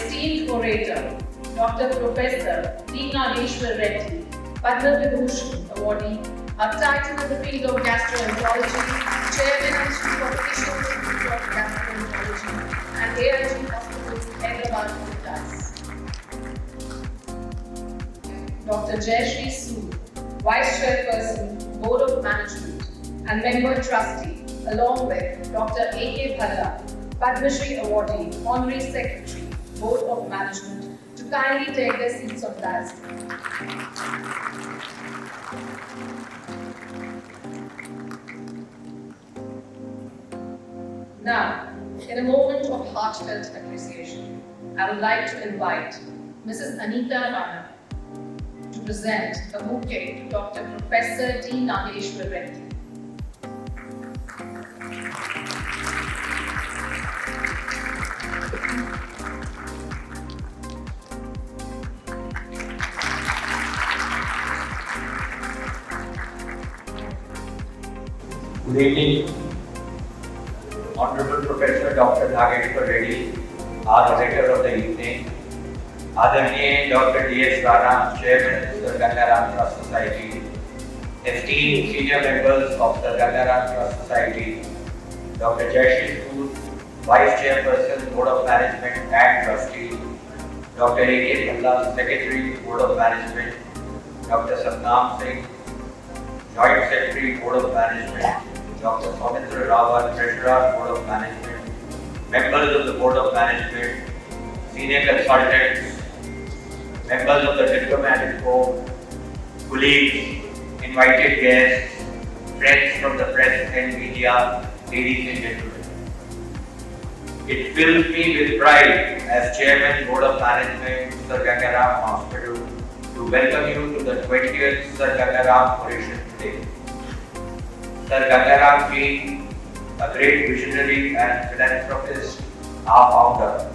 esteemed orator, Dr. Professor Nageshwar Reddy, Padma Vibhushan Awardee, a title in the field of gastroenterology, Chairman and Chief Official Institute of Gastroenterology, and AIG Hospitals, Hyderabad, Gujarat. Dr. Jayashree Sood, Vice Chairperson, Board of Management, and Member Trustee, along with Dr. A.K. Bhalla, Padma Shri Awardee, Honorary Secretary, Board of Management, to kindly take their seats on dais. Now, in a moment of heartfelt appreciation, I would like to invite Mrs. Anita Rana to present a bouquet to Dr. Professor D. Nageshwar Reddy. Good evening, Honorable Professor Dr. Nageshwar Reddy, our orator of the evening, Adharaniya Dr. D.S. Rana, Chairman, Sir Ganga Ram Trust Society, esteemed senior members of Sir Ganga Ram Trust Society, Dr. Jayashree Sood, Vice Chairperson, Board of Management and Trustee, Dr. A.K. Bhalla, Secretary, Board of Management, Dr. Satnam Singh, Joint Secretary, Board of Management, Dr. Soumitra Rawat, Treasurer, Board of Management, members of the Board of Management, senior consultants, members of the diplomatic corps, colleagues, invited guests, friends from the press and media, ladies and gentlemen. It fills me with pride as Chairman, Board of Management, Sir Ganga Ram Hospital, to welcome you to the 20th Sir Ganga Ram Oration today. Sir Ganga Ram being a great visionary and philanthropist, our founder.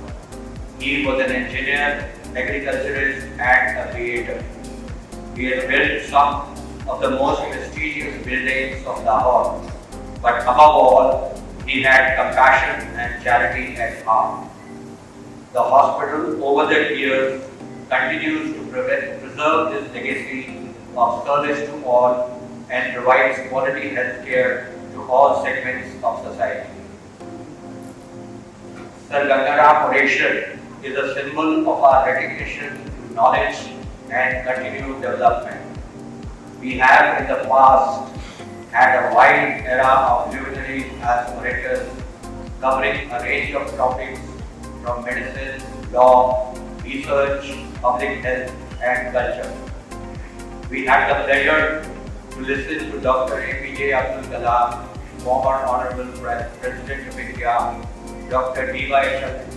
He was an engineer, agriculturist and a creator. He has built some of the most prestigious buildings of Lahore, but above all, he had compassion and charity at heart. The hospital over the years continues to preserve this legacy of service to all and provides quality health care to all segments of society. Sir Ganga Ram Oration is a symbol of our recognition to knowledge and continued development. We have in the past had a wide era of luminaries as orators covering a range of topics from medicine, law, research, public health and culture. We had the pleasure to listen to Dr. APJ Abdul Kalam, former Honorable President of India, Dr. D.Y. Chandrasekhar,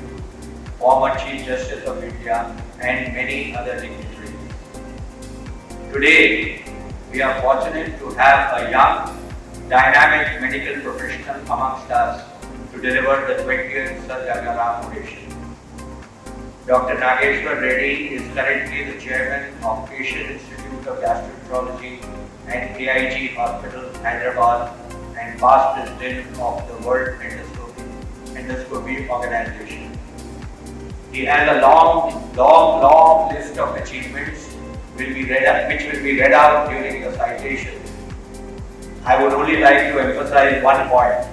former Chief Justice of India, and many other dignitaries. Today, we are fortunate to have a young, dynamic medical professional amongst us to deliver the 20th Sir Ganga Ram Oration. Dr. Nageshwar Reddy is currently the Chairman of Asian Institute of Gastroenterology and AIG Hospitals, Hyderabad, and past President of the World Endoscopy Organization. He has a long list of achievements which will be read out during the citation. I would only like to emphasize one point.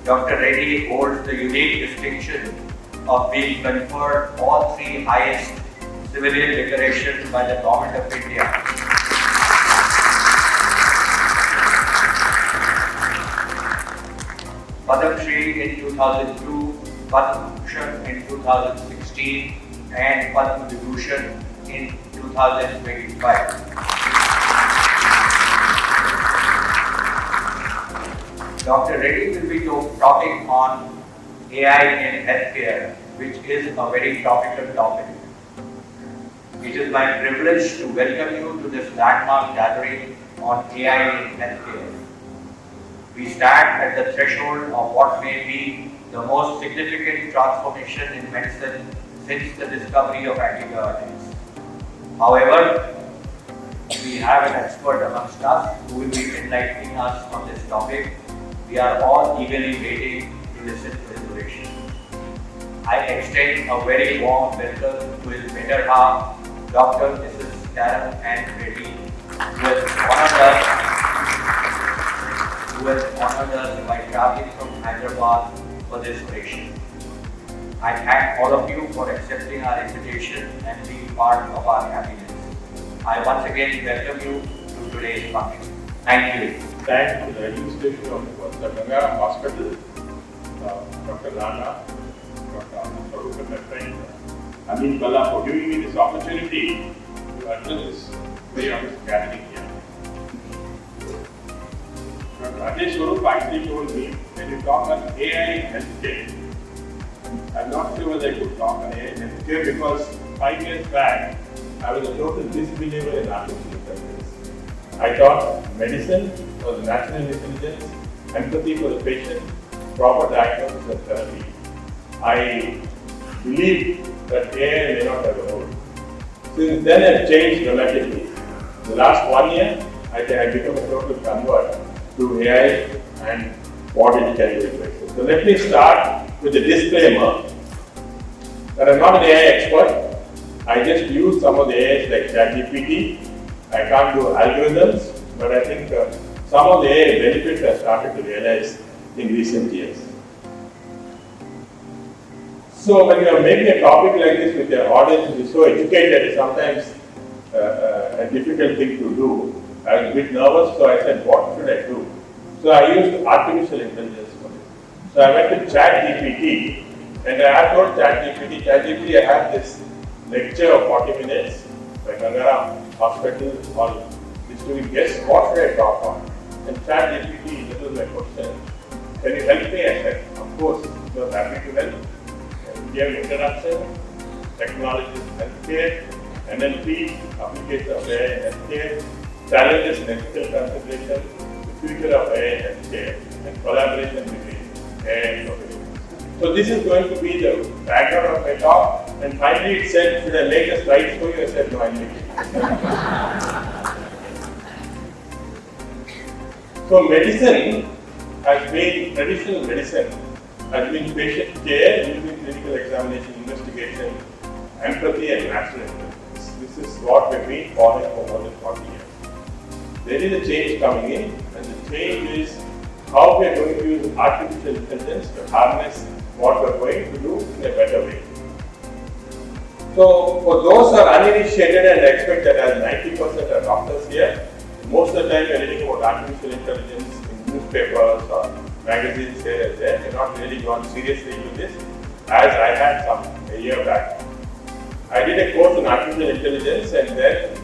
Dr. Reddy holds the unique distinction of being conferred all three highest civilian decorations by the Government of India. Padma Shri in 2002, Padma Vibhushan in 2016, and Padma Vibhushan in 2025. Dr. Reddy will be talking on AI in healthcare, which is a very topical topic. It is my privilege to welcome you to this landmark gathering on AI in healthcare. We stand at the threshold of what may be the most significant transformation in medicine since the discovery of antibiotics. However, we have an expert amongst us who will be enlightening us on this topic. We are all eagerly waiting to listen to his oration. I extend a very warm welcome to his better half, Dr. Mrs. Karen Ann Reddy, who has honored us by traveling from Hyderabad for this oration. I thank all of you for accepting our invitation and being part of our happiness. I once again welcome you to today's function. Thank you. Thanks to the administration of Sir Ganga Ram Hospital, Dr. Rana, Dr. Prof, my friend Amin Bala, for giving me this opportunity to address this very honest gathering here. Dr. Nageshwar Reddy actually told me when you talk on AI in healthcare, I'm not sure whether I could talk on AI in healthcare because 5 years back, I was a total disbeliever in artificial intelligence. I thought medicine was natural intelligence, empathy for the patient, proper diagnosis and therapy. I believe that AI may not have a role. Since then, I've changed dramatically. The last 1 year, I become a total convert to AI and what it can do. So let me start with a disclaimer that I'm not an AI expert. I just use some of the AIs like ChatGPT. I can't do algorithms, but I think some of the AI benefits I've started to realize in recent years. So when you are making a topic like this with your audience who is so educated, it's sometimes a difficult thing to do. I was a bit nervous, so I said, what should I do? So I used artificial intelligence for it. So I went to ChatGPT and I told ChatGPT, I have this lecture of 40 minutes by Ganga Ram Hospital on distributing guests, what should I talk on? And ChatGPT, this was my question. Can you help me? I said, of course, I was happy to help. We gave introduction, technology in healthcare, NLP, application of AI in healthcare, challenges in ethical consideration, the future of AI in healthcare, and collaboration between AI and professionals. So this is going to be the background of my talk. And finally it said, should I make the slides for you? I said, no, I'll make it. So medicine has been, traditional medicine has been patient care using clinical examination, investigation, empathy and natural intelligence. This is what we've been following for more than 40 years. There is a change coming in, and the change is how we are going to use artificial intelligence to harness what we are going to do in a better way. So for those who are uninitiated, and I expect that as 90% are doctors here, most of the time we are reading about artificial intelligence in newspapers or magazines here and there. They are not really gone seriously into this, as I had some a year back. I did a course on artificial intelligence, and then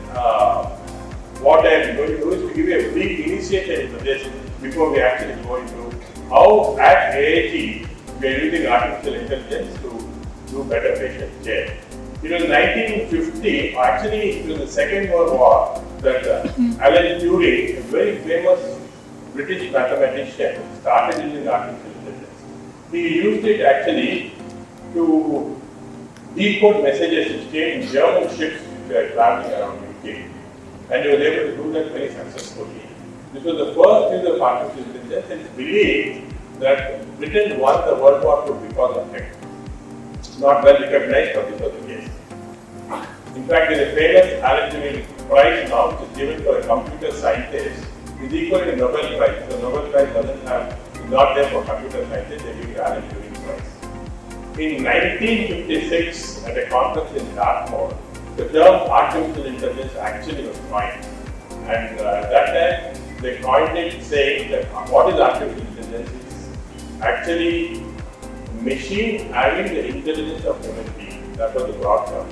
what I am going to do is to give you a brief initiation into this before we actually go into how at AIT we are using artificial intelligence to do better patient care. It was 1950, actually it was the Second World War, that Alan Turing, a very famous British mathematician, started using artificial intelligence. He used it actually to decode messages which came in German ships which were traveling around UK. And he was able to do that very successfully. This was the first use of artificial intelligence, and it's believed that Britain won the World War II because of it. Not well recognized, but this was the case. In fact, there is a famous Alan Turing Prize now, which is given for a computer scientist, is equal to the Nobel Prize. The Nobel Prize is not there for computer scientists, they give it Alan Turing Prize. In 1956, at a conference in Dartmouth, the term artificial intelligence actually was coined. And at that time, they coined it saying that what is artificial intelligence is actually machine having the intelligence of human being. That was the broad term.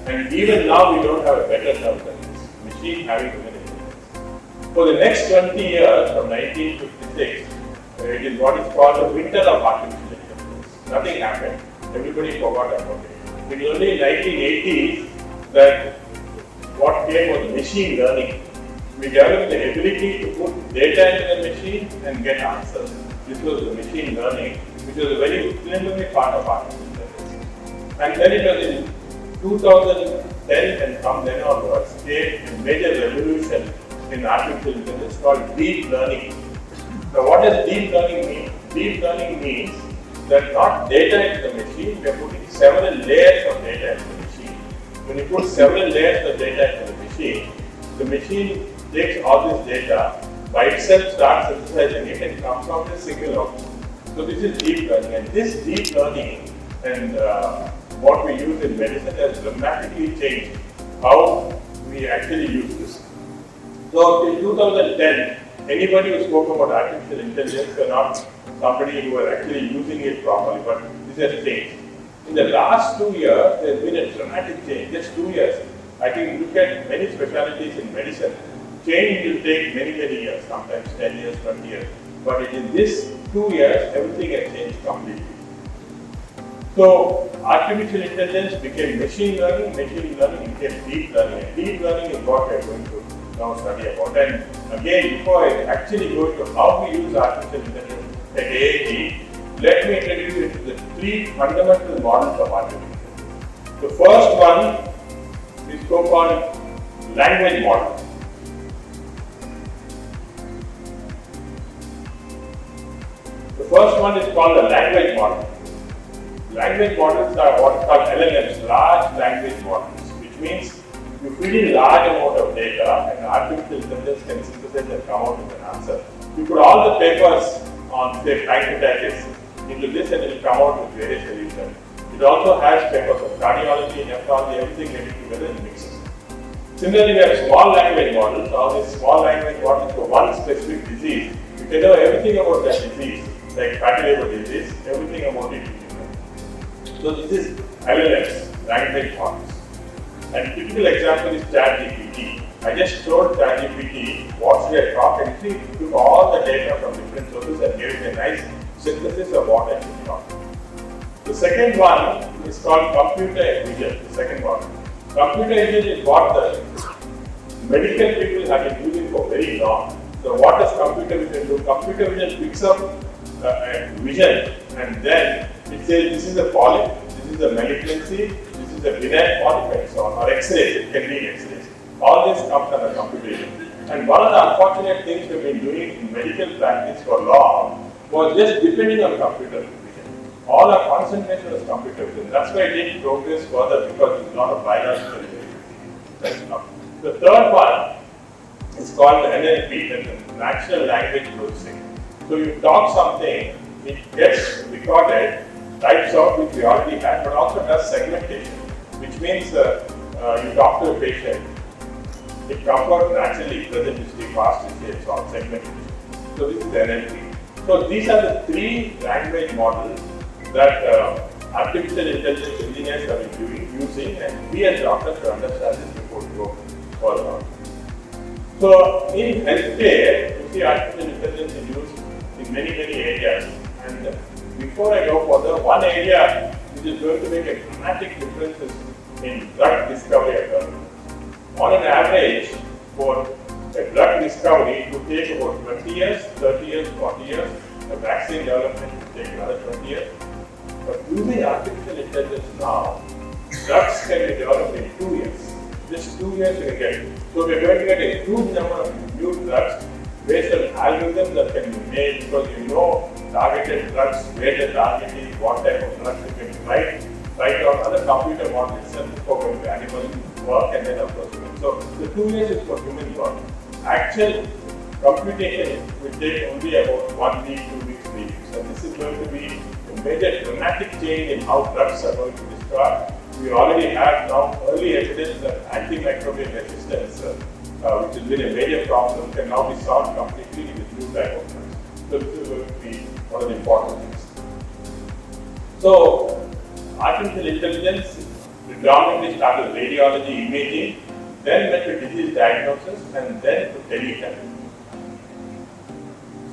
And even now we don't have a better term than this. Machine having human intelligence. For the next 20 years, from 1956, it is what is called the winter of artificial intelligence. Nothing happened. Everybody forgot about it. It was only in the 1980s that what came was machine learning. We developed the ability to put data into the machine and get answers. This was the machine learning, which was a very preliminary part of artificial intelligence. And then it was in 2010 and from then onwards came a major revolution in artificial intelligence called deep learning. Now what does deep learning mean? Deep learning means There are not data into the machine, we are putting several layers of data into the machine. When you put several layers of data into the machine takes all this data, by itself starts synthesizing it and comes out a single output. So this is deep learning, and this deep learning and what we use in medicine has dramatically changed how we actually use this. So in 2010, anybody who spoke about artificial intelligence were not somebody who were actually using it properly, but this has changed. In the last 2 years, there has been a dramatic change. Just 2 years. I think look at many specialties in medicine. Change will take many years, sometimes 10 years, 20 years. But in this 2 years, everything has changed completely. So, artificial intelligence became machine learning became deep learning. And deep learning is what we are going to now study about. And again, before I actually go into how we use artificial intelligence at AAG, let me introduce you to the 3 fundamental models of artificial intelligence. The first one is so-called language model. The first one is called the language model. Language models are what is called LLMs, large language models, which means you feed in large amount of data and artificial intelligence can synthesize and come out with an answer. You put all the papers on, say, pancreatitis into this and it will come out with various solutions. It also has papers of cardiology, nephrology, everything getting together and mixes. Similarly, we have small language models. All these small language models for one specific disease. You can know everything about that disease, like fatty liver disease, everything about it. So this is LLMs, language models. And typical example is ChatGPT. I just showed ChatGPT what we are talking. See, it took all the data from different sources and gave it a nice synthesis of what I should talk. The second one is called computer vision. The second one. Computer vision is what the medical people have been using for very long. So what does computer vision do? Computer vision picks up a vision and then it says this is a polyp, this is a malignancy, this is a benign polyp and so on, or X-rays, it can be X-rays. All this comes under computer vision. And one of the unfortunate things we've been doing in medical practice for long was just depending on computer vision. All our concentration was computer vision. That's why it didn't progress further because there's a lot of biological vision. The third one is called the NLP, the Natural Language Processing. So you talk something, it gets recorded, types out which we already had, but also does segmentation, which means you talk to a patient, it comes out naturally, present history, past history, and so on, segmentation. So this is NLP. So these are the 3 language models that artificial intelligence engineers have been using, and we as doctors should understand this before we go further. So in healthcare, you see artificial intelligence is used in many areas. And before I go further, one area which is going to make a dramatic difference is in drug discovery. On an average, for a drug discovery, it would take about 20 years, 30 years, 40 years. The vaccine development would take another 20 years. But using artificial intelligence now, drugs can be developed in 2 years. Just 2 years you can get it. So we are going to get a huge number of new drugs based on algorithms that can be made because you know targeted drugs, where the target is, what type of drugs you can write on other computer model itself for going to animal work and then of course human. So the 2 years is for human work. Actual computation will take only about 1 week, 2 weeks, 3 weeks. And this is going to be a major dramatic change in how drugs are going to be discovered. We already have now early evidence that antimicrobial resistance, which has been a major problem, can now be solved completely with new type of drugs. So this is going to be one of the important things. So artificial intelligence predominantly started with radiology imaging, then went to disease diagnosis, and then to telehealth.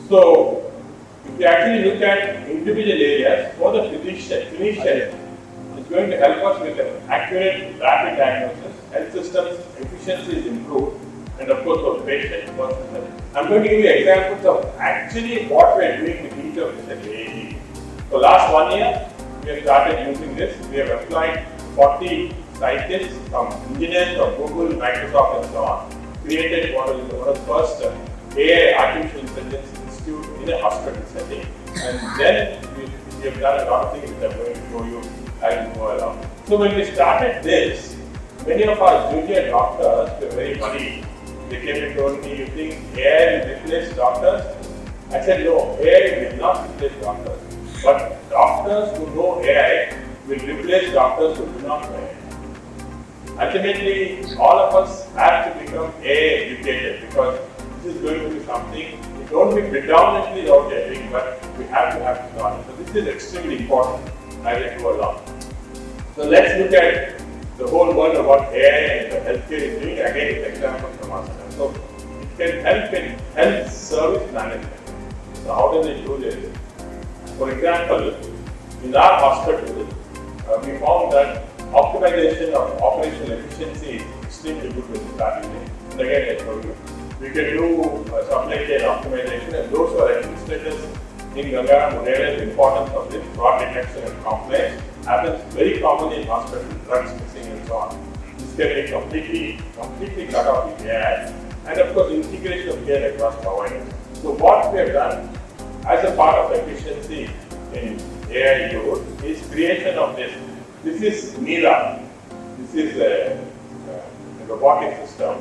So if you actually look at individual areas, for the clinician, it's going to help us with an accurate, rapid diagnosis, health systems efficiency is improved, and of course for patient personal. I'm going to give you examples of actually what we are doing with each of this at AAG. So last 1 year, we have started using this. We have employed 40 scientists, some engineers from Google, Microsoft and so on, created one of the first AI Artificial Intelligence Institute in a hospital setting. And then we We have done a lot of things which I'm going to show you as we go along. So when we started this, many of our junior doctors were very worried. They came and told me, you think AI will replace doctors? I said, no, AI will not replace doctors. But doctors who know AI will replace doctors who do not know AI. Ultimately, all of us have to become AI educated because this is going to be something, it won't be predominantly what we are doing, but we have to start. So this is extremely important as we go along. So let's look at the whole world of what AI and the healthcare is doing. Again, it's example from us. So it can help in health service management. So how does it do this? For example, in our hospital, we found that optimization of operational efficiency is extremely good with strategy. And again, I told you, we can do supply chain optimization, and those who are administrators in Ganga Ram realize the importance of this. Fraud detection and compliance happens very commonly in hospitals, drugs missing and so on. This can be completely cut off with AI, and of course integration of care across providers. So what we have done as a part of efficiency in AI use is creation of this. This is Mira. This is a robotic system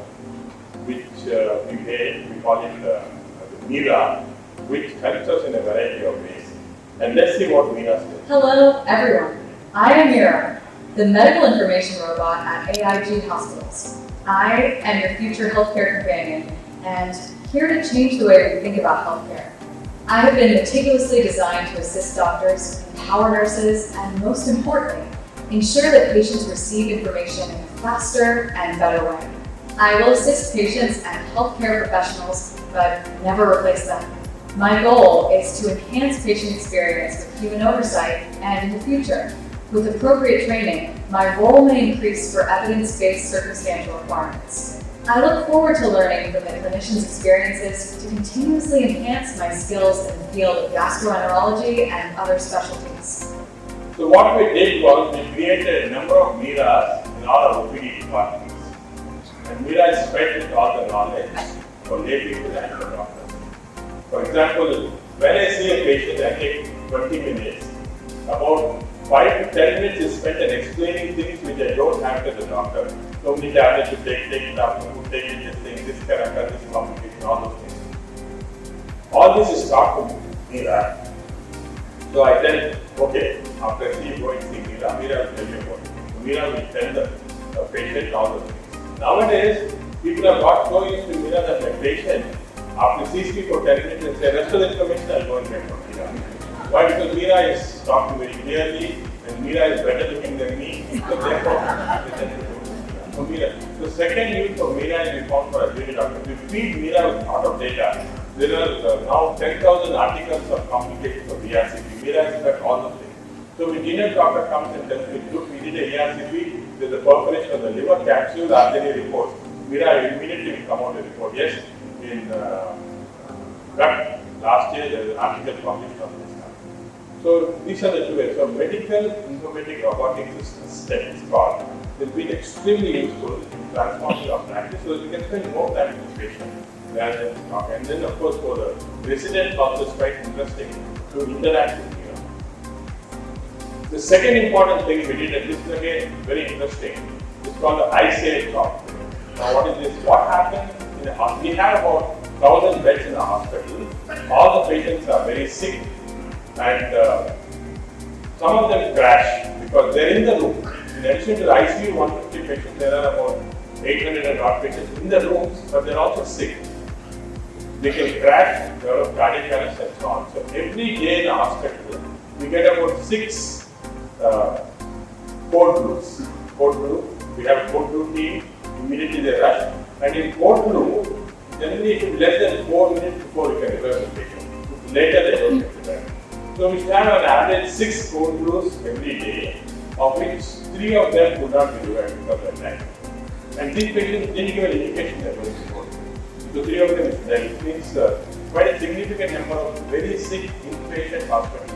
which we made. We call it the Mira, which helps us in a variety of ways. And let's see what Mira says. Hello, everyone. I am Mira, the medical information robot at AIG Hospitals. I am your future healthcare companion and here to change the way we think about healthcare. I have been meticulously designed to assist doctors, empower nurses, and most importantly, ensure that patients receive information in a faster and better way. I will assist patients and healthcare professionals, but never replace them. My goal is to enhance patient experience with human oversight, and in the future, with appropriate training, my role may increase for evidence-based circumstantial requirements. I look forward to learning from the clinicians' experiences to continuously enhance my skills in the field of gastroenterology and other specialties. So what we did was we created a number of Miras in all our OPD departments. And Mira is spread with all the knowledge for lay people and for doctors. For example, when I see a patient, I take 20 minutes. About 5 to 10 minutes is spent in explaining things which I don't have to the doctor. So many tablets to take it up, take it, this thing, this character, this complication, all those things. All this is taught to Mira. So I tell, okay, after I see you going to see Mira, Mira will tell you about it. So Mira will tell the patient all those things. Nowadays, people have got so used to Mira that the patient, after sees me for 10 minutes and say, rest of the information I'll go and get from Mira. Why? Because Mira is talking very clearly and Mira is better looking than me. So therefore, so Mira. The second use of Mira is we found for a junior doctor. We feed Mira with a lot of data. There are now 10,000 articles of complications of ERCP. Mira has got all the things. So when junior doctor comes and tells me, look, we did a ERCP, there's a perforation of the liver capsule, are there any reports? Mira immediately will come out with a report. Yes, in gut, last year there was an article published on this. So these are the two ways. So medical informatic robotic systems called has been extremely useful in transforming our practice so that we can spend more time with the patient rather than talk. And then of course for the residents also it's quite interesting to interact with you. The second important thing we did, and this is again very interesting, it's called the iSafe software. Now what is this? What happens in a hospital? We have about 1,000 beds in a hospital. All the patients are very sick and some of them crash because they're in the room. In addition to the ICU 150 patients, there are about 800 and odd patients in the rooms, but they're also sick. They can crash, develop cardiac arrest and so on. So every day in the hospital, we get about 6 code blues. Code blue, we have a code blue team, immediately they rush. And in code blue, generally it should be less than 4 minutes before we can revive the patient. Later they don't get revived. So we have on average 6 code blues every day, of which 3 of them could not be revived because of that. And these patients didn't give an indication that was going to. So 3 of them is dead. It means quite a significant number of very sick inpatient hospital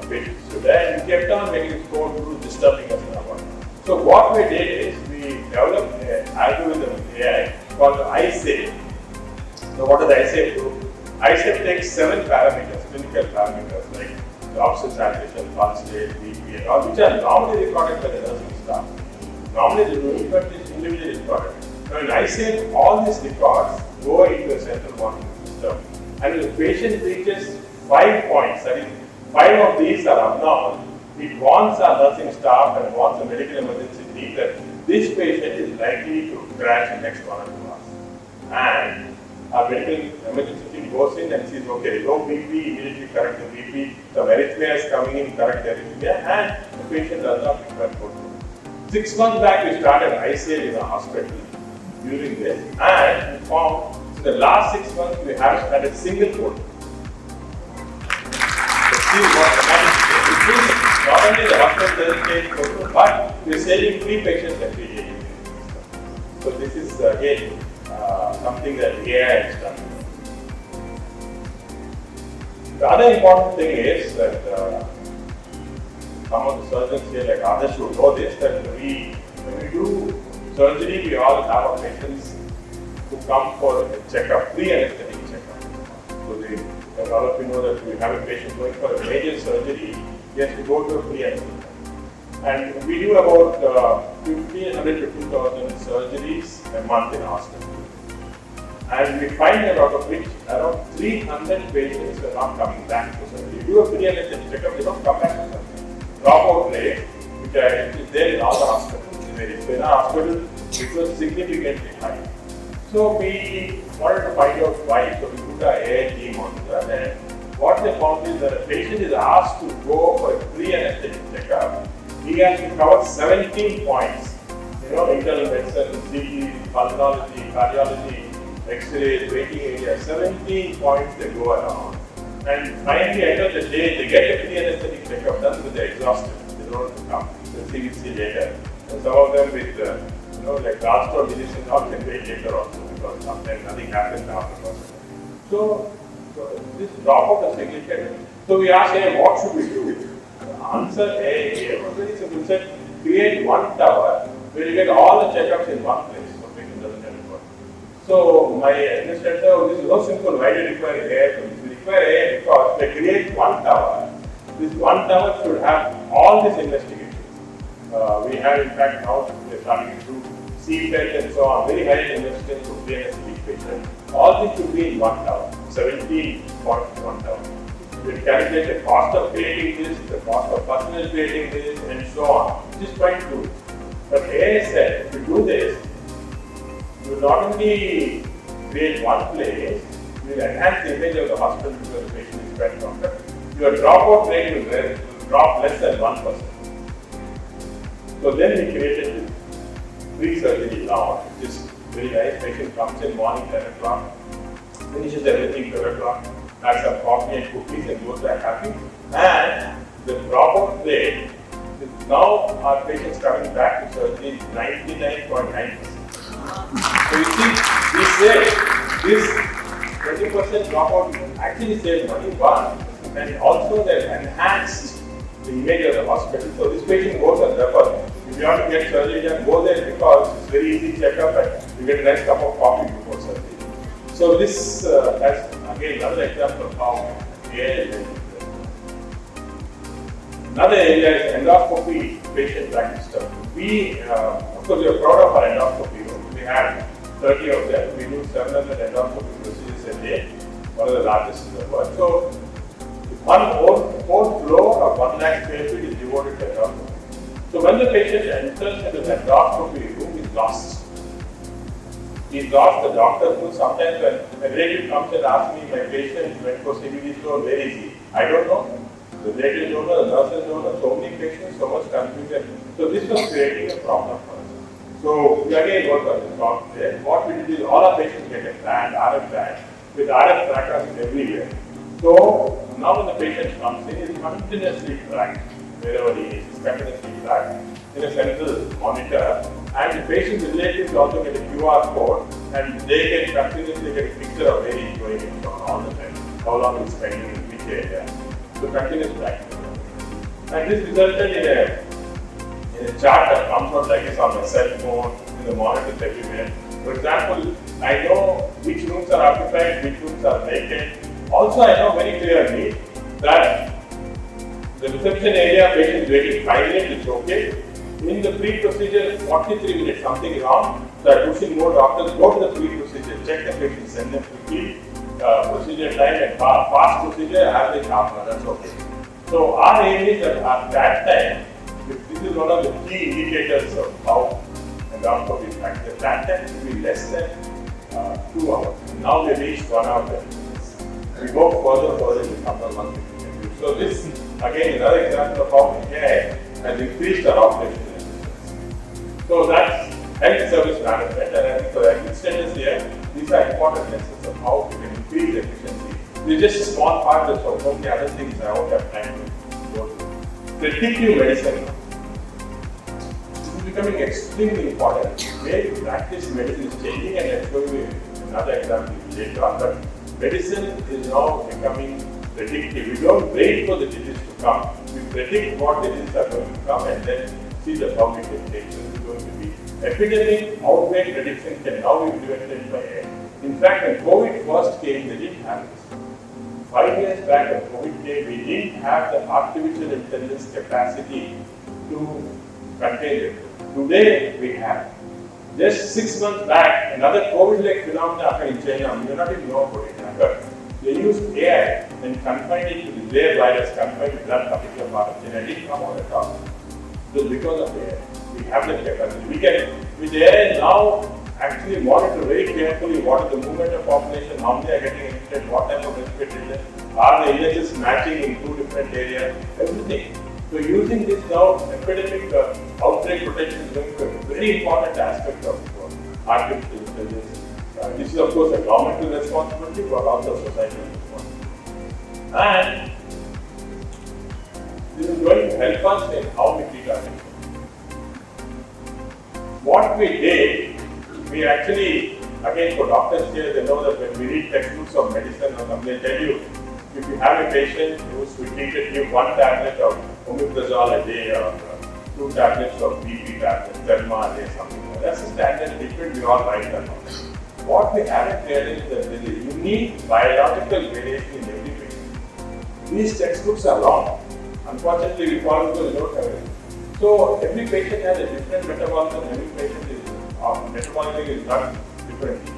patients. So then we kept on making this code blue disturbing us in our body. So what we did is we developed an algorithm with AI called the iSafe. So what does iSafe do? iSafe takes 7 parameters, clinical parameters like the oxygen saturation, pulse rate, BP, and all, which are normally recorded by the nursing staff. Normally, the report is individually recorded. Now, in ICF, all these records go into a central monitoring system, and if the patient reaches 5 points, that is, 5 of these are abnormal, it warns our nursing staff and warns the medical emergency team that this patient is likely to crash in the next 1 or 2 hours. And our medical emergency team goes in and sees, okay, low BP, immediately correct the BP, some arrhythmia is coming in, correct the arrhythmia, and the patient does not require photo. 6 months back, we started ICL in a hospital during this, and we found in the last 6 months, we haven't had a single photo. Not only the hospital doesn't take photo, but we're saving 3 patients every day. So this is again something that AI has done. The other important thing is that some of the surgeons here, like others, should know this, that when we do surgery, we all have our patients who come for a checkup, pre-anesthetic checkup. So as all of you know that we have a patient going for a major surgery, he has to go to a pre-anesthetic. And we do about 1,500 to 2,000 surgeries a month in our hospital. And we find that out of which around 300 patients are not coming back to surgery. You do a pre-anesthetic checkup, they don't come back to surgery. Dropout rate, which is there in all the hospitals, in our hospital, it was significantly high. So we wanted to find out why. So we put our AIG monitor, and what they found is that a patient is asked to go for a pre-anesthetic checkup. He has to cover 17 points. Internal medicine, CT, pulmonology, cardiology, X-rays, waiting area, 17 points they go around. And finally, at the end of the day, they get a pre-anesthetic checkup done, but they're exhausted. They don't want to come. They'll see later. And some of them with, like gallstone disease and all can wait later also, because sometimes nothing happens afterwards. So this dropout is significant. So we asked, hey, what should we do? The answer, hey, was very simple. We said, create one tower where you get all the checkups in one place. So patient doesn't have to work. So my administrator, this is so simple. Why do you require AI? We require AI because they create one tower. This one tower should have all these investigations. We have, in fact, now we're starting to do CPET and so on, very high investigations for pre-anesthetic patients. All this should be in one tower, 17 points in one tower. We calculate the cost of creating this, the cost of personnel creating this, and so on, which is quite good. But AI said, if you do this, you will not only create one place, you will enhance the image of the hospital because the patient is quite comfortable. Your dropout rate will drop less than 1%. So then we created this pre-surgery lounge, which is very nice. Patient comes in morning 10 o'clock, finishes everything 12 o'clock, has some coffee and cookies and goes back happy. And the dropout rate is now our patients coming back to surgery is 99.9%. So you see, we say this 20% dropout actually saves money, one, and also they enhanced the image of the hospital. So this patient goes and refers. If you want to get surgery done, go there because it's very easy checkup and you get a nice cup of coffee before surgery. So this has again another example of how AI is used. Another area is endoscopy patient practice stuff. We, of course, we are proud of our endoscopy room. We have 30 of them. We do 700 endoscopy procedures a day, one of the largest in the world. So one whole floor of 1 lakh square feet is devoted to endoscopy. So when the patient enters into the endoscopy room, he's lost. He's lost the doctor who sometimes when a relative comes and asks me, my patient went for CBD stone, where is he? I don't know. The relatives don't know, the nurses don't know, so many patients, so much confusion. So this was creating a problem for us. So we again work on this problem there. What we did is all our patients get a band, RF band, with RF trackers everywhere. So now when the patient comes in, he's continuously tracked wherever he is, continuously tracked in a central monitor. And the patient's relatives also get a QR code and they can continuously get a picture of where he's going and so on all the time, how long he's spending in which area. So continuous tracking. And this resulted in a chart that comes out like this on my cell phone, in the monitors everywhere. For example, I know which rooms are occupied, which rooms are vacant. Also, I know very clearly that The reception area, patient waiting 5 minutes, it's okay. In the pre-procedure, 43 minutes, something wrong. So I'm pushing more doctors, go to the pre-procedure, check the patient, send them quickly. Procedure time and fast procedure, average half an hour, that's okay. So our aim is that at that time, this is one of the key indicators of how endoscopy is practiced. That time should be less than 2 hours. Now we reached 1 hour. We go further in the couple of months. So this, again, another example of how AI has increased our operational efficiency. So that's health service management, and I think for the extenders here, these are important lessons of how we can increase efficiency. This is just a small part of so many other things I won't have time to go through. Predictive medicine. This is becoming extremely important. The way we practice medicine is changing, and I'll show you another example later on. But medicine is now becoming predictive. We don't wait for the disease to come. We predict what diseases are going to come and then see the how we can take. This is going to be epidemic outbreak prediction can now be prevented by AI. In fact, when COVID first came, they didn't have this. 5 years back when COVID came, we didn't have the artificial intelligence capacity to contain it. Today we have. Just 6 months back, another COVID-like phenomenon happened in China. We do not even know about it. They used AI and confined it to their virus, confined to that particular part of China. It didn't come on the top. It was because of AI. We have the capacity. We can, with AI now, actually monitor very carefully what is the movement of population, how many are getting infected, what type of infection, are the illnesses matching in 2 different areas, everything. So using this now, epidemic outbreak protection is going to be a very important aspect of artificial intelligence. This is of course a governmental responsibility, but also a societal responsibility. And this is going to help us in how we treat our patients. What we did, we actually, again for doctors here, they know that when we read textbooks of medicine or something, they tell you, if you have a patient who's treated, give 1 tablet of omeprazole a day or 2 tablets of BP tablets, Derma a day, something like that. That's a standard treatment, we all write that down. What we haven't realized is that there is a unique biological variation in every patient. These textbooks are long. Unfortunately, we follow because we don't have it. So every patient has a different metabolism, every patient is metabolism is done differently.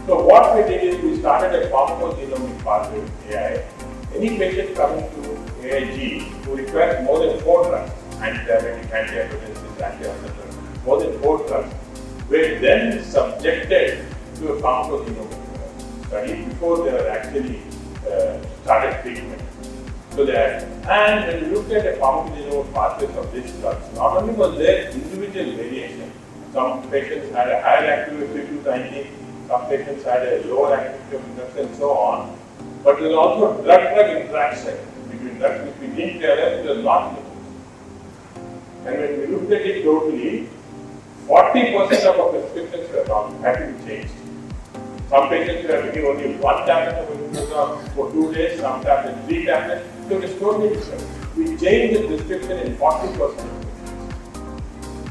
So what we did is we started a pharmacogenomic pathway with AI. Any patient coming to AIG who requires more than 4 drugs, anti-diabetic, anti-hypertensive, anti-ulcer, more than 4 drugs, were then subjected to a pharmacogenomic study before they were actually started treatment. So that, and when we looked at the pharmacogenomic pathways of these drugs, not only was there individual variation, some patients had a higher activity to 90, some patients had a lower activity of drugs and so on, but there was also drug-drug interaction between drugs which we didn't realize was not. And when we looked at it totally, 40% of our prescriptions were wrong, had to be changed. Some patients were taking only 1 tablet of omeprazole for 2 days, some tablets, 3 tablets. So it's totally different. We changed the prescription in 40%.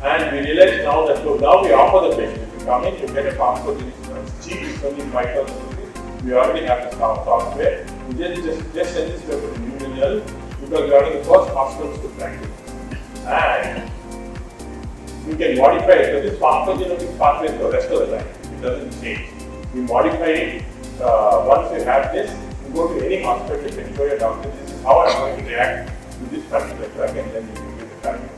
And we realized now that, so now we offer the patient, if you come in, you get a pharmacogenomic, it's cheap, it's only 5,000 rupees. We already have the software. We just send this to the new journal because we are the first hospitals to practice. And we can modify it. So this pharmacogenomic pathway for the rest of the time. It doesn't change. We modify it. Once we have this, you go to any hospital, you can show your doctor, this is how I'm going to react to this particular drug, and then you can give the target.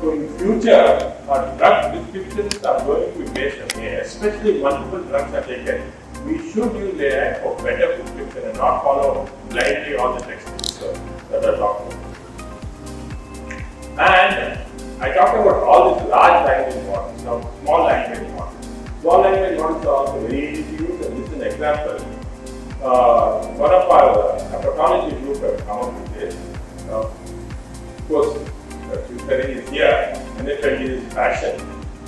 So in future, our drug prescriptions are going to be based on AI, especially multiple drugs are taken. We should use AI for better prescription and not follow blindly all the textbooks that are talked about. And I talked about all these large language models, now small language models. Small language models are also very easy to use, and this is an example. One of our pathology group has come up with this. Of course, tutoring is here, and NFLD is fashion.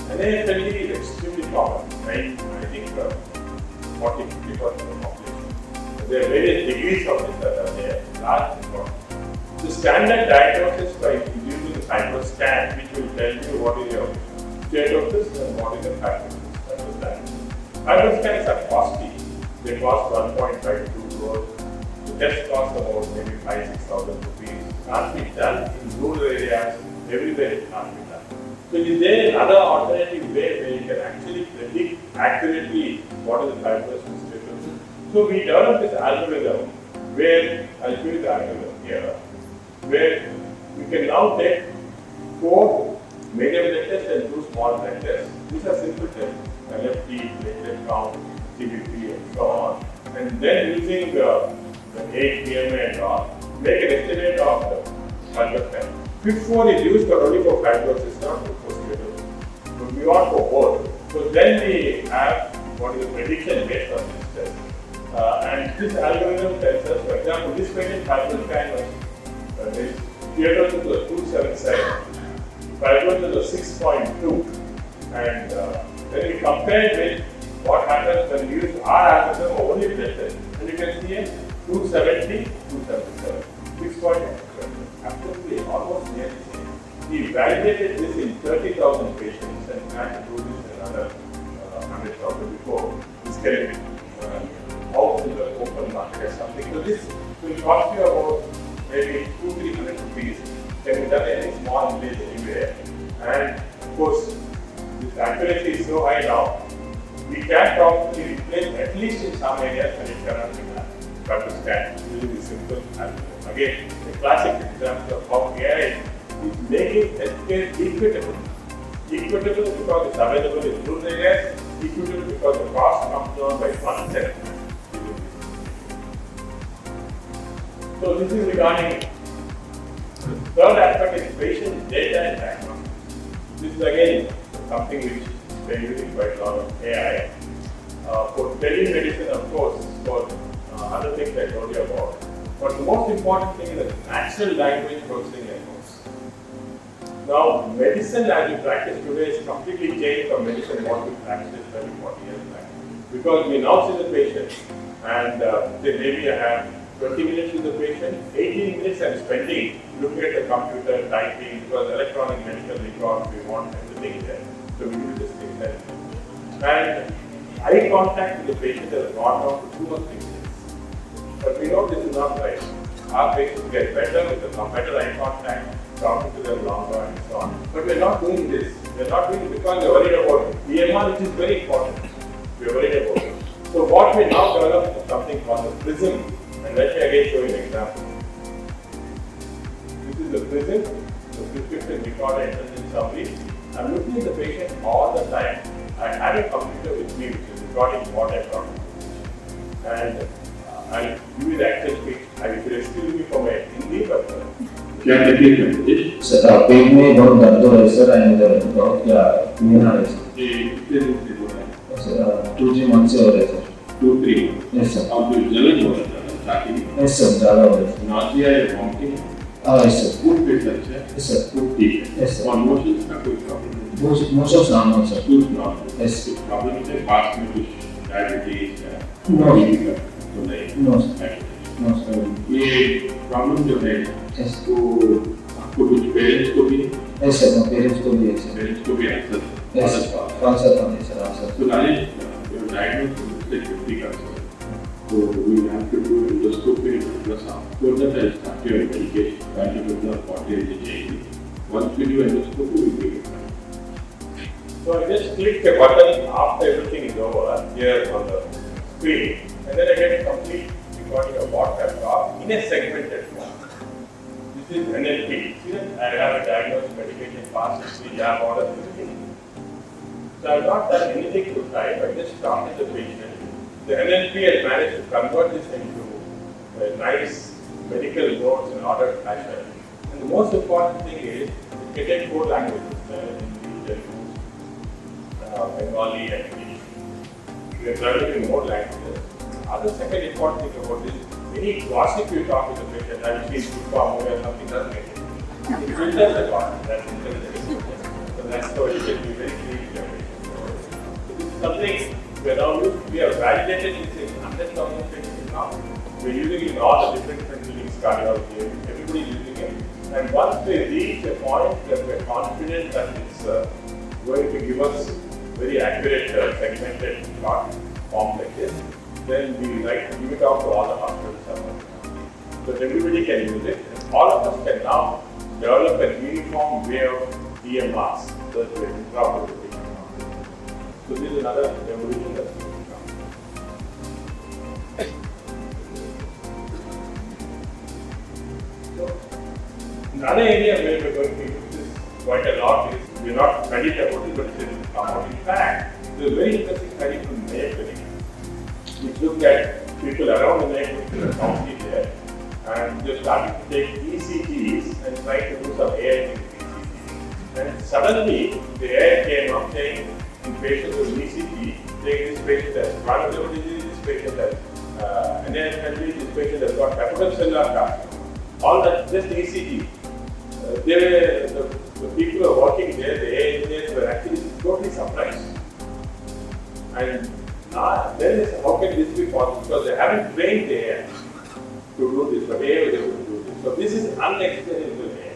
And NFLD is extremely common, right? I think 40-50% of the population. There are various degrees of this that are there, large and small. The standard diagnosis by using the hyperscan, which will tell you what is your steatosis and what is your hyperscan. Hyperscans are costly. They cost 1.5 to 2 crores. The test costs about maybe 5,000-6,000 rupees. can't be done in rural areas, everywhere it can't be done. So is there another alternative way where you can actually predict accurately what is the fibrosis status? So we developed this algorithm where, I'll show you the algorithm here, where we can now take 4 major blood tests and 2 small blood tests. These are simple tests, LFT, platelet count, CBP and so on. And then using the 8 PMA and all, make an estimate of the fibrosis. FIB4 is used only for fibrosis, not for steatosis. So we want for both. So then we have what is the prediction based on this test. And this algorithm tells us, for example, this patient fibrosis was steatosis was 277, fibrosis was 6.2, and then we compare with what happens when we use our algorithm only blood test. And you can see it 270, 277, 6.2. Absolutely, almost nearly the same. We validated this in 30,000 patients and planned to do this in another 100,000 before this getting out in the open market or something. So this will cost you about maybe 200-300 rupees. Can be done in any small village anywhere. And of course, this accuracy is so high now, we can probably replace at least in some areas when it cannot be done. But to scan using this simple algorithm. Again, a classic example of how AI is making healthcare equitable. Equitable because it's available in rural areas, equitable because the cost comes down by 1/7. So this is regarding the third aspect is patient data and diagnostics. This is again something which we're using quite a lot of AI. For telemedicine, of course, for other things I told you about. But the most important thing is natural language processing networks. Now, medicine as we practice today is completely changed from medicine what we practiced 30, 40 years back. Because we now see the patient and say maybe I have 20 minutes with the patient, 18 minutes I'm spending looking at the computer, typing, because electronic medical records, we want everything there. So we do this thing there. And eye contact with the patient has gone down to 2 or 3 minutes. But we know this is not right. Our patients get better with the better eye contact, talking to them longer and so on. But we're not doing this. We're not doing it because we're worried about EMR, which is very important. We're worried about it. So what we now develop is something called the PRISM. And let me again show you an example. This is the PRISM, the prescription record intelligence summary. I'm looking at the patient all the time. I have a computer with me which is recording what I'm talking about. And I'll give you the actual speech. I will excuse me for my Hindi, but क्या तकलीफ है? Sir पेट में बहुत दर्द हो रहा है sir and बहुत क्या पीने आ रहा है सर। ये कितने दिन से हो रहा है? सर 2-3 मंथ से हो रहा है सर। 2-3? Yes sir. अब जलन हो रहा है स्टार्टिंग? यस सर ज़्यादा हो रहा है। नाजिया या वॉमिटिंग? Yes sir. फूड पे सच है? Yes sir. फूड ठीक है? Yes sir. और मोशंस का कोई प्रॉब्लम नहीं? Motions normal sir. Food normal? Yes. Problem है पास में कुछ डायबिटीज है? नो। तो नहीं? No sir. No sir. ये प्रॉब्लम जो है यस तो आपको कुछ पेरेंट्स को भी? यस सर पेरेंट्स को भी है सर। पेरेंट्स को भी आंसर? यस कौन सा था sir answer? So Nagesh, your diagnosis is 50 cancer. So we have to do endoscopy and ultrasound. So that I start your medication, trying to do the 40 HAE. Once we do endoscopy, we will get it. so I just click a button after everything is over here on the screen, and then I get a complete recording of what I've got in a segmented form. This is NLP. See that I have a diagnosed medication pass history, lab order, everything. So I've not done anything to type, I just started the patient. The NLP has managed to convert this into a nice medical notes in ordered fashion. And the most important thing is, it can take 4 languages, Hindi, Bengali and English. We are developing more languages. Other second important thing about this, any gossip you talk to the patient, I've seen food form or something doesn't make it. It filters the gossip, that's intelligence. So that's how you can be very clear with your patient. So this is something we are now used, we have validated this in 100,000 patients now. We're using it in all the different clinics, cardiology, everybody is using it. And once we reach a point that we're confident that it's going to give us very accurate segmented chart form like this, then we like to give it out to all the hospitals. So that everybody can use it. all of us can now develop a uniform way of EMRs, so that we're interoperable. So this is another evolution that's going to come. So, another area where we're going to use this quite a lot is, we're not studied about it, but it will come out. In fact, there's a very interesting study from Mayo Clinic, which looked at people around the Mayo Clinic county there, and they're starting to take ECGs and trying to do some AI in ECGs. And suddenly, the AI came up saying, in patients with ECG, take this patient has chronic liver disease, this patient has this patient has got hepatocellular carcinoma. All that, just ECG. The people who are working there, the AI engineers were actually totally surprised. And now, then is, how can this be possible? Because they haven't trained the AI to do this, but AI was able to do this. So this is unexplainable AI.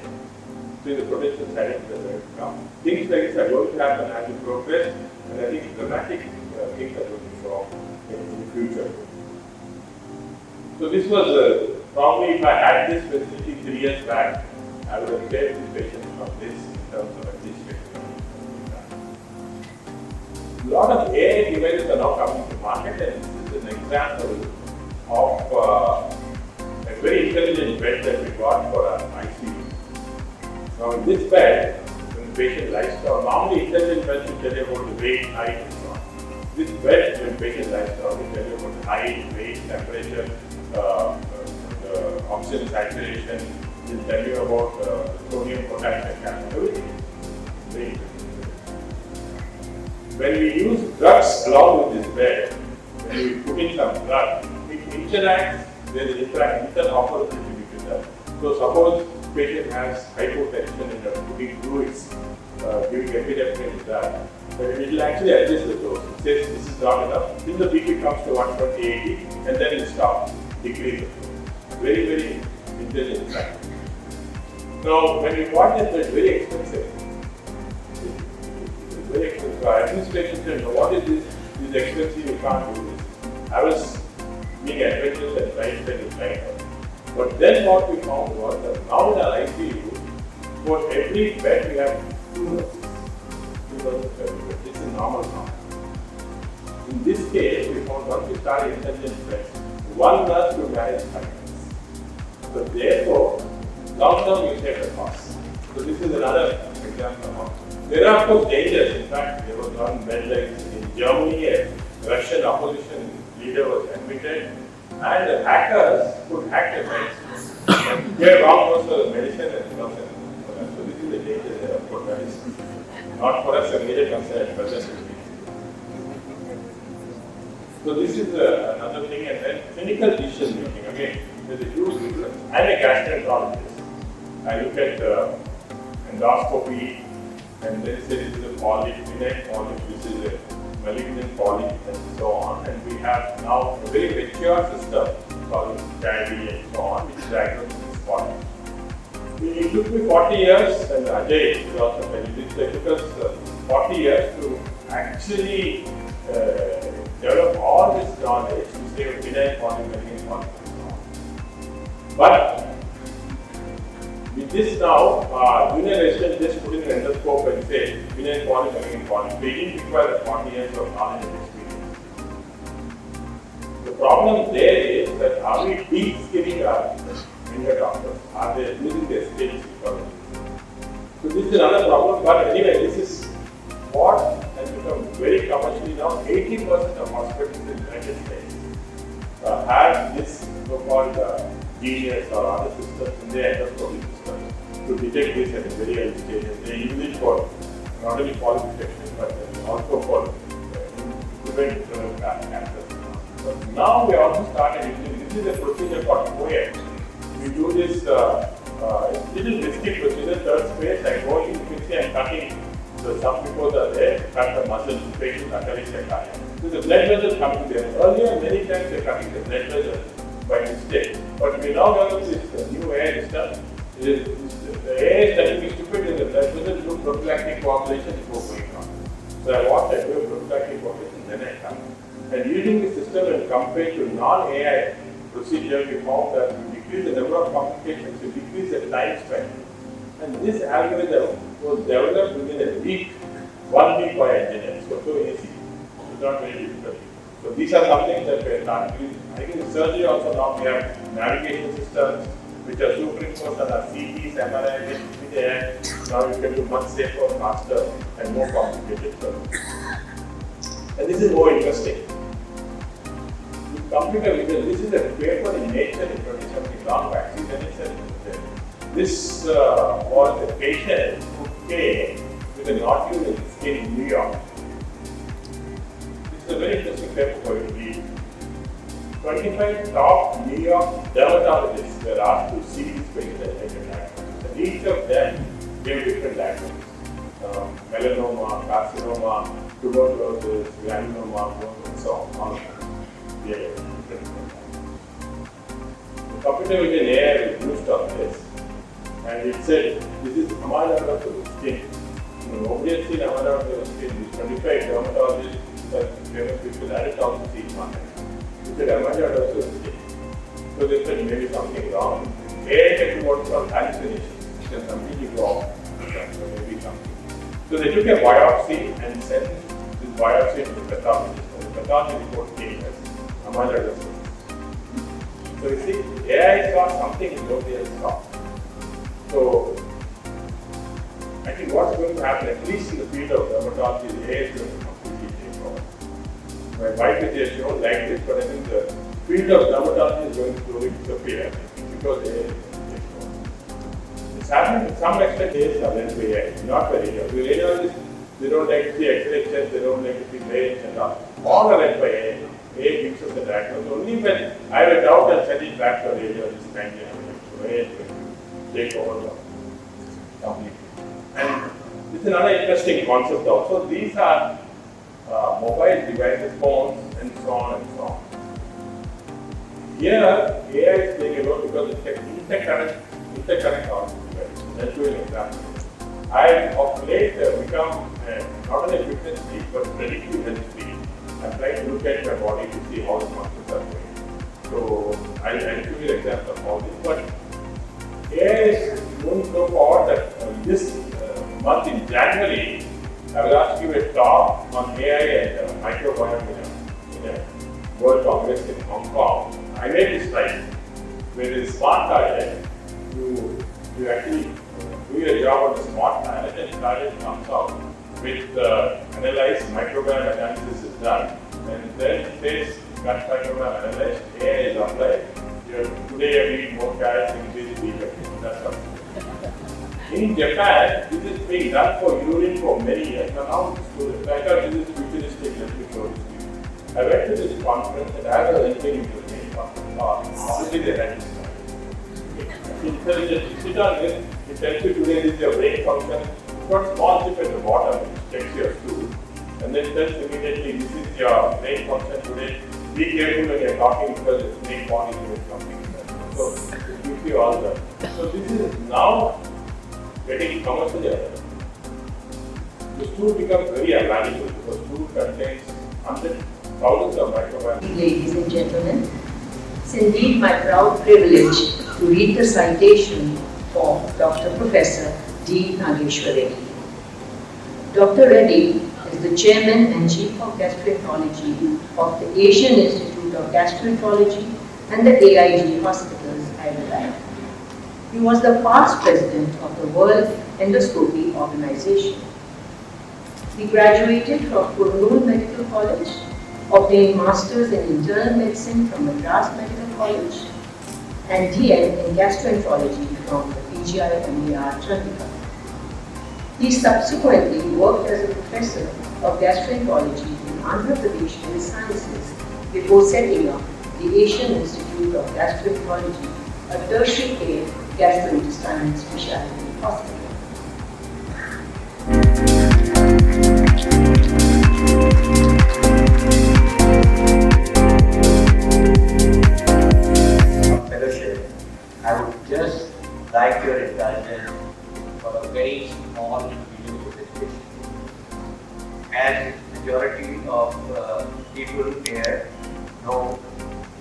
So the potential side effects are going to come. Things like this are going to happen as we progress, and I think dramatic things are going to show up in the future. So this was probably, if I had this facility 3 years back, I would have saved these patients from this in terms of administration. A lot of AI devices are now coming to market, and this is an example of a very intelligent bed that we got for our ICU. Now in this bed, when the patient lies down, normally intelligent beds will tell you about the weight, height and so on. This bed, when the patient lies down, will tell you about the height, weight, temperature, the oxygen saturation, will tell you about sodium, potassium, calcium, everything. Very interesting. When we use drugs along with this bed, when we put in some drug, it interacts, there is interoperability between them. So suppose patient has hypotension and you're putting fluids, giving epinephrine drug, but it will actually adjust the dose. It says this is not enough, till the BP comes to 120/80 and then it stops, decrease the dose. Very, very intelligent practice. Now, when we bought this, it's very expensive. It's very expensive. Our administration said, no, what is this? This is expensive, you can't do this. I was being adventurous and trying to out. But then what we found was that now in our ICU, for every bed we have 2 nurses. 2 nurses per bed. This is normal now. In this case, we found once we started intelligent beds, 1 nurse to manage 5 beds. So therefore, long term you save the cost. So this is another example. There are of course dangers. In fact, there was one bed like in Germany, a Russian opposition leader was admitted, and the hackers could hack the beds and get wrong dose of medicine and drugs. So this is the danger there. Of course, that is not for us a major concern, but just so this is another thing, and then clinical decision making. Again, there's a huge difference. I'm a gastroenterologist. I look at endoscopy, and then say this is a polyp, benign polyp, this is a malignant polyp, and so on. And we have now a very mature system called TADI and so on, which is diagnosed with this polyp. It took me 40 years, and Ajay is also telling this, it took us 40 years to actually develop all this knowledge to say a benign polyp, malignant polyp, and so on. But with this now, junior resident just put in an endoscope and say, benign polyp, malignant polyp. They didn't require 40 years of knowledge and experience. The problem there is that are we de-skilling our junior doctors? Are they losing their skills because of this? So this is another problem, but anyway, this is what has become very commercially now. 80% of hospitals in the United States have this so-called genius or other systems in their endoscopy systems to detect this at a very early stage. They use it for not only polyp detection but also for prevent cancer. But now we also started using this is a procedure called POET. We do this little risky procedure, third space, I go in, you can see I'm cutting some people are there, cut the muscles, the patient are cutting their cardiac. So the blood vessels coming there. Earlier, many times they're cutting the blood vessels by mistake. But we now develop this new AI system. The AI is telling me stupid in the blood vessels do prophylactic coagulation before going on. So I want to do prophylactic coagulation, then I come. And using the system and compared to non-AI procedure, we found that we decrease the number of complications, you decrease the time spent. And this algorithm was developed within a week, 1 week by engineers. So easy. It's not very difficult. So these are some things that we are starting. I think in surgery also now we have navigation systems which are superimposed on our CTs, MRIs, and now you can do much safer, faster, and more complicated surgery. And this is more interesting. With computer vision, this is a paper in Nature in 2017 long back. This was a patient who came with a nodule in his skin in New York. This is a very interesting paper for you to read. 25 top New York dermatologists were asked to see this patient and make a diagnosis. And each of them gave different diagnoses. Melanoma, carcinoma, tuberculosis, granuloma, and so on. All of them. Yeah, different diagnoses. The computer vision AI was used on this. And it said, this is amyloid of the skin. Nobody has seen amyloid of the skin. These 25 dermatologists that famous people had also seen one. It said amyloid of the skin. So they said maybe something wrong. AI can do what's called hallucinations. It can completely go off. So maybe something. So they took a biopsy and sent this biopsy to the pathologist. And the pathology report came as amyloid of the skin. So you see, AI saw something nobody else saw. So, I think what's going to happen, at least in the field of dermatology, the AI is going to completely take over. My wife is here, she won't like this, but I think the field of dermatology is going to slowly disappear because AI is going to take over. It's happening to some extent, AI are led by AI, not by radiologists. The radiologists, they don't like to see X-ray chest, they don't like to see veins and all are led by AI. AI gives us the diagnosis. Only when I have a doubt, I'll send it back to a radiologist and so AI is going to take over completely. And this is another interesting concept also. These are mobile devices, phones, and so on and so on. Here, AI is playing a role because it can interconnect all these devices. Let's do an example. I have of late become not only a fitness freak, but predictive health freak. I'm trying to look at my body to see how the functions are going. So I'll give you an example of all this. But AI is moving so forward that this month in January, I will ask you a talk on AI and microbiome in a World Congress in Hong Kong. I made this slide. Where in smart toilet, you actually do your job on the smart toilet and the toilet comes out with analyzed microbiome analysis is done. And then it says gut microbiome analyzed, AI is applied. Today I eat more carrots in this week. That's all. In Japan, this is being done for urine for many years. Now students, I thought this is futuristic, let me show this to you. I went to this conference and I was entering into the main conference. Obviously they had this. Intelligent, you sit on this, it tells you today this is your brain function. It's got small chip at the bottom, which checks your stool. And then tells immediately this is your brain function today. Be careful when you're talking because it's brain body is something. So it gives you all that. So this is now getting commercially available. The stool becomes very valuable because stool contains hundreds, thousands of microbiomes. Ladies and gentlemen, it's indeed my proud privilege to read the citation for Dr. Professor D. Nageshwar Reddy. Dr. Reddy is the Chairman and Chief of Gastroenterology of the Asian Institute of Gastroenterology and the AIG Hospitals, Hyderabad. He was the past president of the World Endoscopy Organization. He graduated from Kurnool Medical College, obtained Masters in Internal Medicine from Madras Medical College, and DM in Gastroenterology from the PGI-MER Chandigarh. He subsequently worked as a professor of gastroenterology in Andhra Pradesh Health Sciences before setting up the Asian Institute of Gastroenterology, a tertiary care gastrointestinal specialty hospital. Fellowship, I would just like your indulgence for a very small video presentation. As majority of people here know,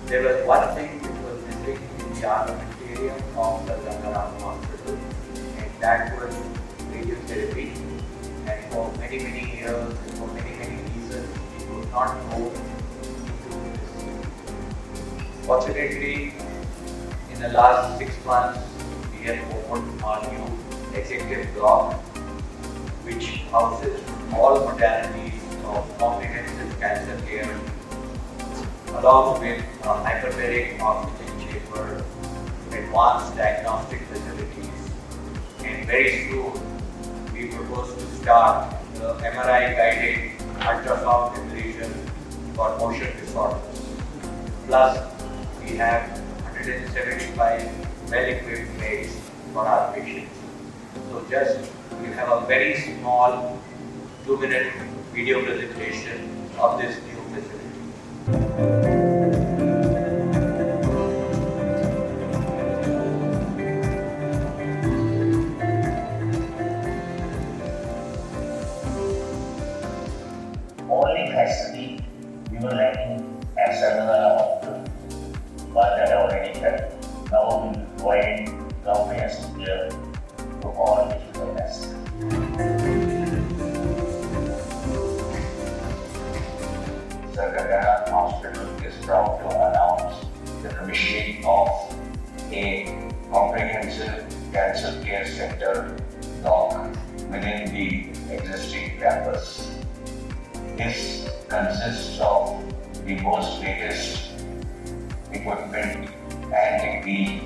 there was one thing which was missing in the armamentarium auditorium of Sir Ganga Ram Hospital, and that was radiotherapy. And for many years, and for many reasons, we could not go into this. Fortunately, in the last 6 months, we have opened our new executive block, which houses all modalities of comprehensive cancer care, along with a hyperbaric oxygen chamber, advanced diagnostic facilities, and very soon we propose to start the MRI-guided ultrasound ablation for motion disorders. Plus, we have 175 well-equipped beds for our patients. So just you have a very small 2-minute video presentation of this new facility. Only facility we were lacking at Sir Ganga Ram Hospital was at our medical. Now we provide comprehensive care to all digital assets. Sir Ganga Ram Hospital is proud to announce the commissioning of a comprehensive cancer care center block within the existing campus. This consists of the most latest equipment and technique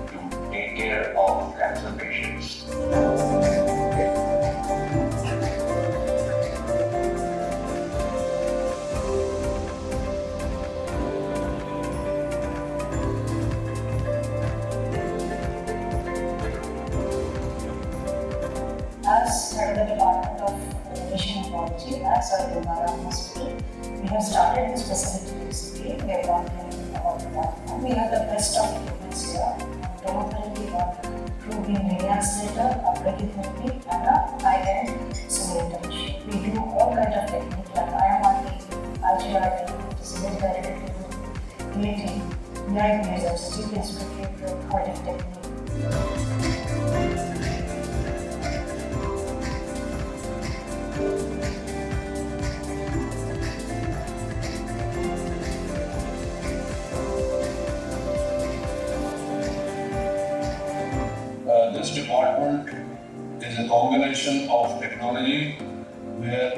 to take care of cancer patients. As head of the Department of Gastroenterology at Sir Ganga Ram Hospital, we have started this facility recently. We have gone about the platform. We have the best of equipment here. Tomotherapy, proving radiance brachytherapy, and a high-end simulator machine. We do all kinds of techniques like IMRT, IGRT, which is image-guided imaging, light lasers, sequence cardiac technique. This department is a combination of technology where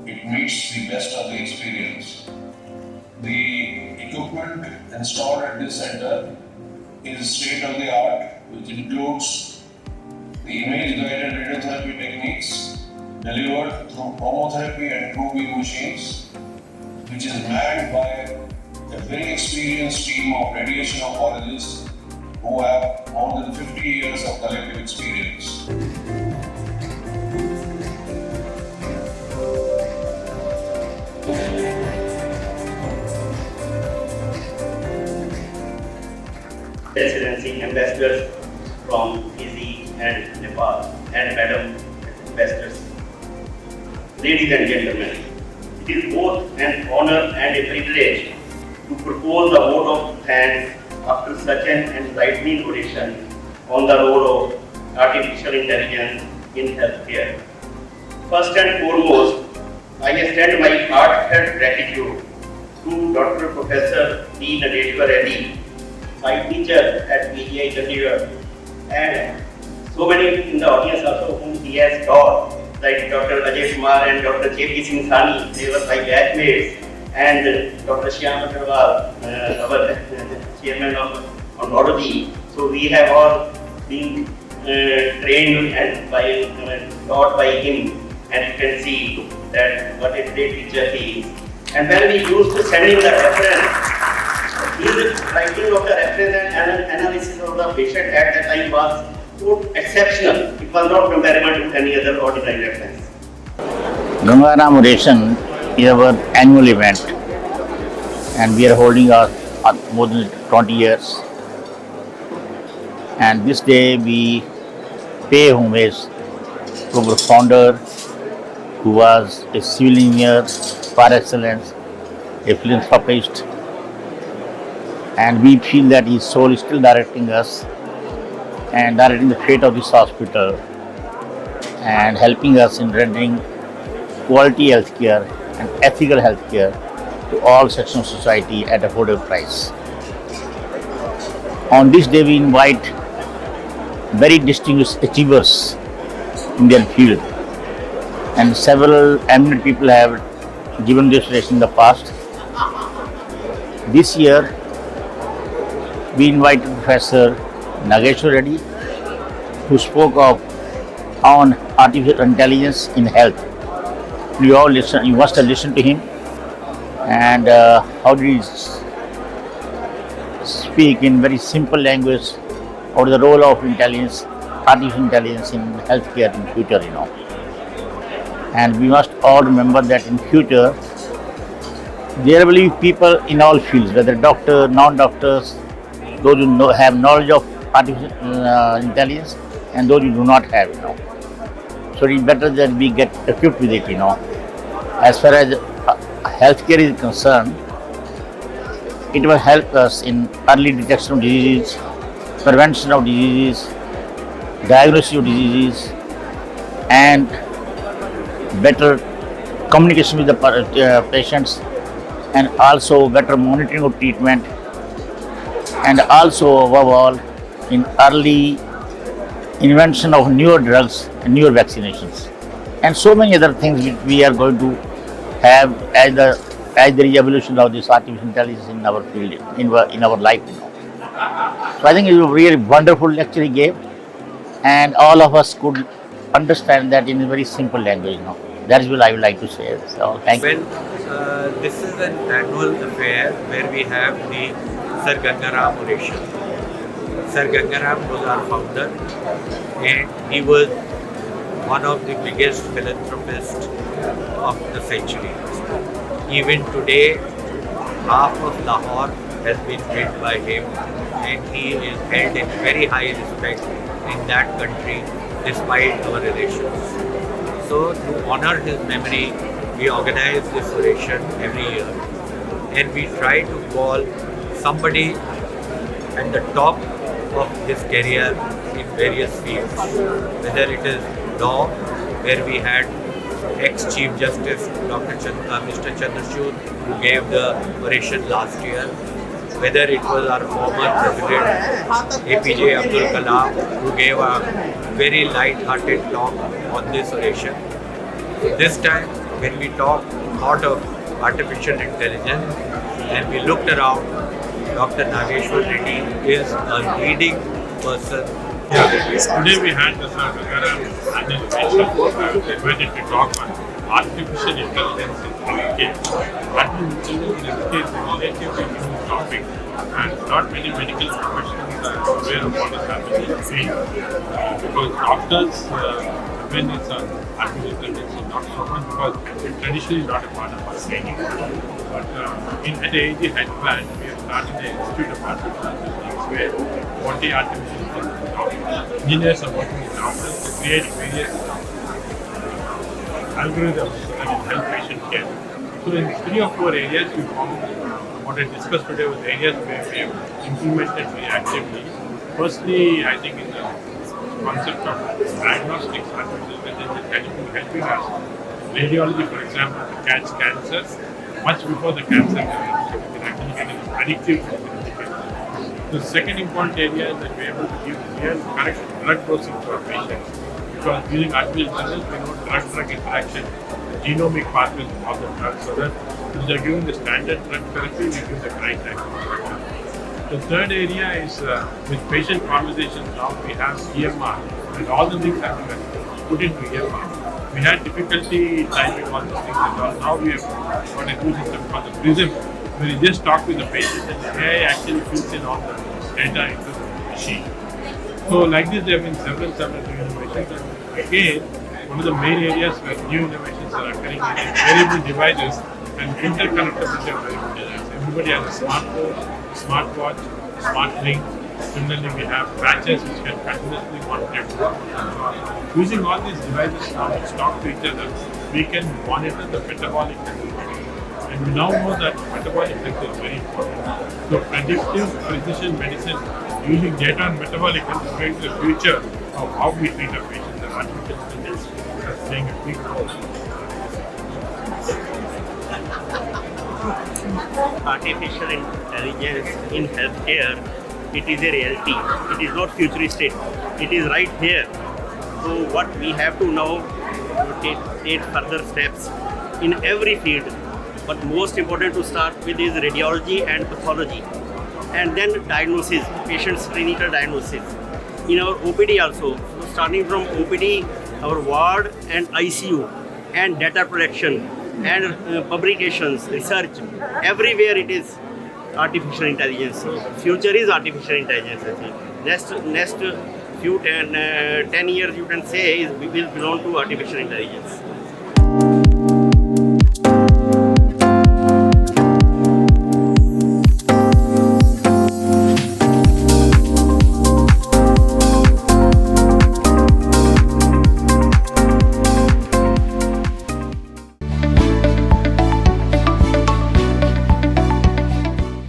it meets the best of the experience. The equipment installed at this center is state of the art, which includes the image-guided radiotherapy techniques delivered through chromotherapy and true beam machines, which is manned by a very experienced team of radiation oncologists who have more than 50 years of collective experience. Presidency ambassadors from Fiji and Nepal, and Madam ambassadors. Ladies and gentlemen, it is both an honor and a privilege to propose a vote of thanks after such an enlightening oration on the role of artificial intelligence in healthcare. First and foremost, I extend my heartfelt gratitude to Dr. Professor D. Nageshwar Reddy, my teacher at PGI Chandigarh, and so many in the audience also whom he has taught, like Dr. Ajay Kumar and Dr. J.P. Singh Sani, they were my batchmates, and Dr. Shyam Agarwal, our chairman of oncology. So we have all been trained and taught by him, and you can see that what a great teacher he is. And when we used to send him the reference, his writing of the reference and analysis of the patient at that time was so exceptional. It was not comparable to any other ordinary reference. Ganga Ram Oration is our annual event, and we are holding our more than 20 years. And this day we pay homage to our founder, who was a civil engineer par excellence, a philanthropist, and we feel that his soul is still directing us and directing the fate of this hospital and helping us in rendering quality healthcare and ethical healthcare to all sections of society at affordable price. On this day, we invite very distinguished achievers in their field, and several eminent people have given this race in the past. This year, we invited Professor Nageshwar Reddy, who spoke on artificial intelligence in health. You must have listened to him, and how did he speak in very simple language about the role of artificial intelligence in healthcare in future, And we must all remember that in future, there will be people in all fields, whether doctors, non-doctors, those who have knowledge of artificial intelligence, and those who do not have, So it's better that we get equipped with it, As far as healthcare is concerned, it will help us in early detection of diseases, prevention of diseases, diagnosis of diseases, and better communication with the patients, and also better monitoring of treatment, and also above all in early invention of newer drugs and newer vaccinations, and so many other things which we are going to have as the evolution of this artificial intelligence in our field, in our life. So I think it was a really wonderful lecture he gave, and all of us could understand that in a very simple language. That is what I would like to say. So thank you. Well, this is an annual affair where we have the Sir Ganga Ram Oration. Sir Ganga Ram was our founder, and he was one of the biggest philanthropists of the century. Even today, half of Lahore has been built by him, and he is held in very high respect in that country despite our relations. So to honor his memory, we organize this oration every year, and we try to call somebody at the top of his career in various fields, whether it is law, where we had ex-Chief Justice Mr. Chandrachud, who gave the oration last year, whether it was our former President APJ Abdul Kalam, who gave a very light-hearted talk on this oration. This time, when we thought of artificial intelligence and we looked around, Dr. Nageshwar Reddy is a leading person. Today we had the Sir Ganga Ram invited to talk on artificial intelligence in healthcare. Artificial intelligence in healthcare is a relatively new topic, and not many medical professionals are aware of what is happening in the field. Because doctors, when it's artificial intelligence, is not so much because it's traditionally not a part of our training. But at AIG Hyderabad, we have started the Institute of Artificial Intelligence where 40 artificial intelligence engineers are working with doctors to create various algorithms that will help patient care. So in 3 or 4 areas we found what I discussed today was areas where we have implemented very actively. Firstly, I think in the concept of diagnostics, artificial intelligence is helping us. Radiology, for example, to catch cancer much before the cancer develops, so we can actually get a predictive indicator. The second important area is that we are able to give real correct drug dosing to our patients. Because using artificial intelligence, we know drug-drug interaction, genomic pathways of the drug, so that when they are giving the standard drug therapy, we give the right type. The third area is with patient conversations. Now we have EMR, and all the things have been put into EMR. We had difficulty typing all those things and all. Now we have got a new system called the Prism, where you just talk with the patient and the AI actually fills in all the data into the machine. So like this, there have been several new innovations. And again, one of the main areas where new innovations are occurring is wearable devices and interconnectability of wearable devices. Everybody has a smartphone, smartwatch, smart ring. Similarly, we have patches which can continuously monitor. Using all these devices now to talk to each other, we can monitor the metabolic health. And We now know that metabolic health is very important. So predictive precision medicine using data on metabolic health is going to the future of how we treat our patients, and artificial intelligence is playing a big role. Artificial intelligence in healthcare, it is a reality. It is not futuristic. It is right here. So what we have to now take further steps in every field. But most important to start with is radiology and pathology. And then diagnosis, patient's clinical diagnosis. In our OPD also, so starting from OPD, our ward and ICU, and data protection, and publications, research, everywhere it is artificial intelligence. So future is artificial intelligence, I think. Next few 10 years you can say will belong to artificial intelligence.